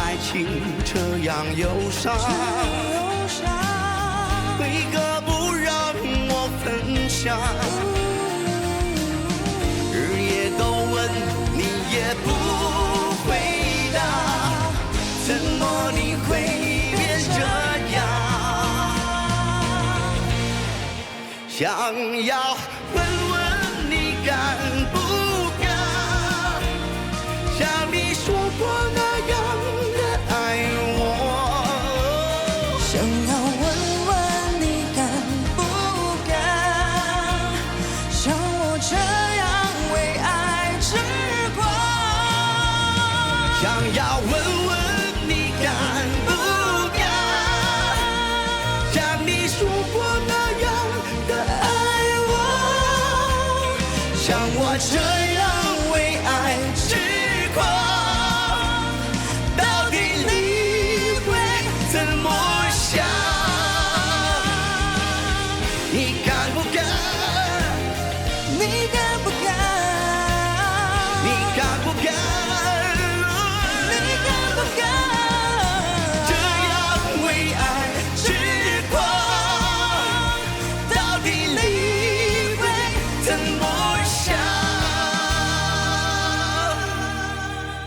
爱情这样忧伤，为何不让我分享？日夜都问你也不回答，怎么你会变这样？想要问问你敢不敢，像你说过那样的爱我。想要问问你敢不敢，像我这样为爱痴狂。想要问问你敢不敢，像你说过那样的爱我，像我这样为爱痴狂，到底你会怎么想？你敢不敢？你敢不敢？你敢不敢？